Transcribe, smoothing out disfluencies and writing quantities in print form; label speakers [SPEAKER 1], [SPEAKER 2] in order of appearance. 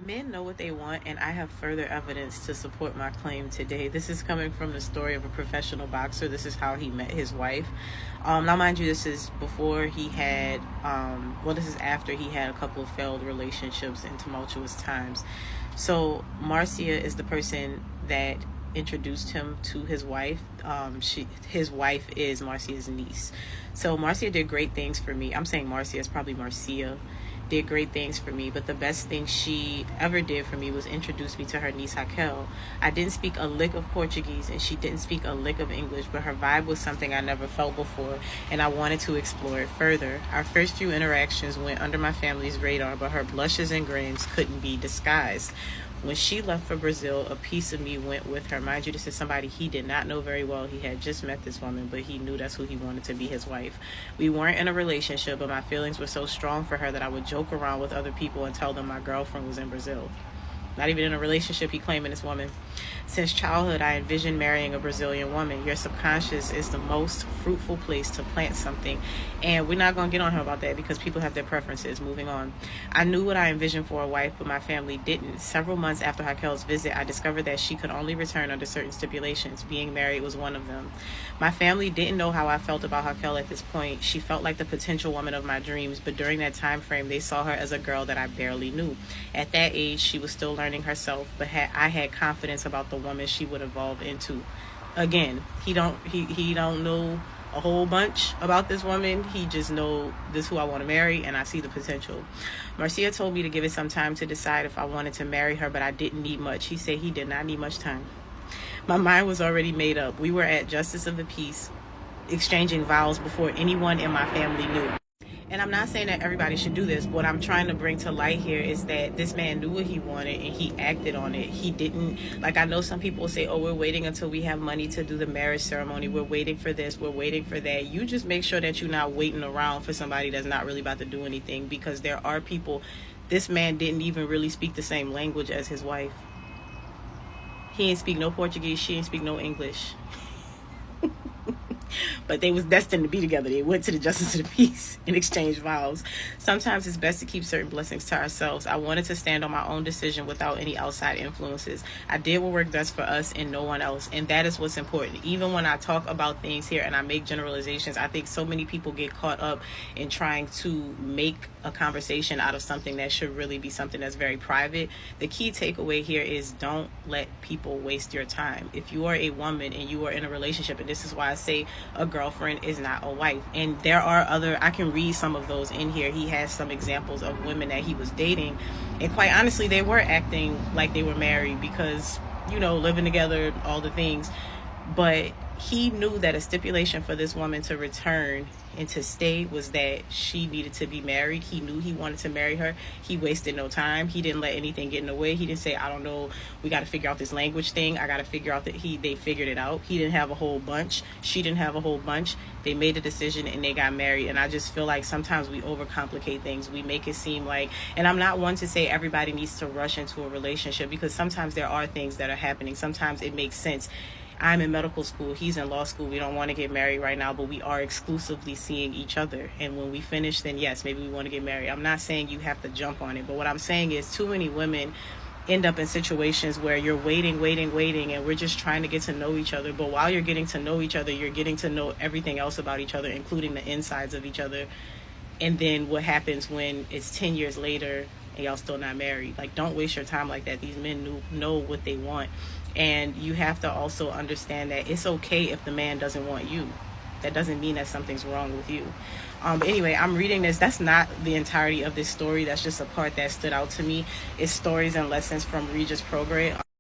[SPEAKER 1] Men know what they want, and I have further evidence to support my claim today. This is coming from the story of a professional boxer. This is how he met his wife. Now, mind you, this is before he had, this is after he had a couple of failed relationships and tumultuous times. So, Marcia is the person that introduced him to his wife. His wife is Marcia's niece. So, Marcia did great things for me. I'm saying Marcia, it's probably Marcia, did great things for me, but the best thing she ever did for me was introduce me to her niece Raquel. I didn't speak a lick of Portuguese and she didn't speak a lick of English, but her vibe was something I never felt before, and I wanted to explore it further. Our first few interactions went under my family's radar, but her blushes and grins couldn't be disguised. When she left for Brazil, a piece of me went with her. Mind you, this is somebody he did not know very well. He had just met this woman, but he knew that's who he wanted to be his wife. We weren't in a relationship, but my feelings were so strong for her that I would joke around with other people and tell them my girlfriend was in Brazil. Not even in a relationship, he claiming this woman. Since childhood, I envisioned marrying a Brazilian woman. Your subconscious is the most fruitful place to plant something. And we're not going to get on her about that because people have their preferences. Moving on. I knew what I envisioned for a wife, but my family didn't. Several months after Raquel's visit, I discovered that she could only return under certain stipulations. Being married was one of them. My family didn't know how I felt about Raquel at this point. She felt like the potential woman of my dreams, but during that time frame, they saw her as a girl that I barely knew. At that age, she was still learning herself, but I had confidence about the woman she would evolve into. Again, he don't know a whole bunch about this woman. He just know this who I want to marry, and I see the potential. Marcia told me to give it some time to decide if I wanted to marry her, but I didn't need much. He said he did not need much time. My mind was already made up. We were at Justice of the Peace, exchanging vows before anyone in my family knew. And I'm not saying that everybody should do this. What I'm trying to bring to light here is that this man knew what he wanted and he acted on it. He didn't, like, I know some people say, oh, we're waiting until we have money to do the marriage ceremony. We're waiting for this. We're waiting for that. You just make sure that you're not waiting around for somebody that's not really about to do anything, because there are people, this man didn't even really speak the same language as his wife. He didn't speak no Portuguese. She didn't speak no English. But they was destined to be together. They went to the Justice of the Peace and exchanged vows. Sometimes it's best to keep certain blessings to ourselves. I wanted to stand on my own decision without any outside influences. I did what worked best for us and no one else, and that is what's important. Even when I talk about things here and I make generalizations, I think so many people get caught up in trying to make a conversation out of something that should really be something that's very private. The key takeaway here is don't let people waste your time. If you are a woman and you are in a relationship, and this is why I say a girlfriend is not a wife, and there are other, I can read some of those in here. He has some examples of women that he was dating, and quite honestly, they were acting like they were married because, you know, living together, all the things. But he knew that a stipulation for this woman to return and to stay was that she needed to be married. He knew he wanted to marry her. He wasted no time. He didn't let anything get in the way. He didn't say, I don't know, we got to figure out this language thing. I got to figure out that they figured it out. He didn't have a whole bunch. She didn't have a whole bunch. They made a decision and they got married. And I just feel like sometimes we overcomplicate things. We make it seem like, and I'm not one to say everybody needs to rush into a relationship, because sometimes there are things that are happening. Sometimes it makes sense. I'm in medical school, he's in law school, we don't want to get married right now, but we are exclusively seeing each other, and when we finish, then yes, maybe we want to get married. I'm not saying you have to jump on it, but what I'm saying is too many women end up in situations where you're waiting, and we're just trying to get to know each other, but while you're getting to know each other, you're getting to know everything else about each other, including the insides of each other. And then what happens when it's 10 years later and y'all still not married? Like, don't waste your time like that. These men know what they want. And you have to also understand that it's okay if the man doesn't want you. That doesn't mean that something's wrong with you. But anyway, I'm reading this. That's not the entirety of this story. That's just a part that stood out to me. It's stories and lessons from Regis Prograis.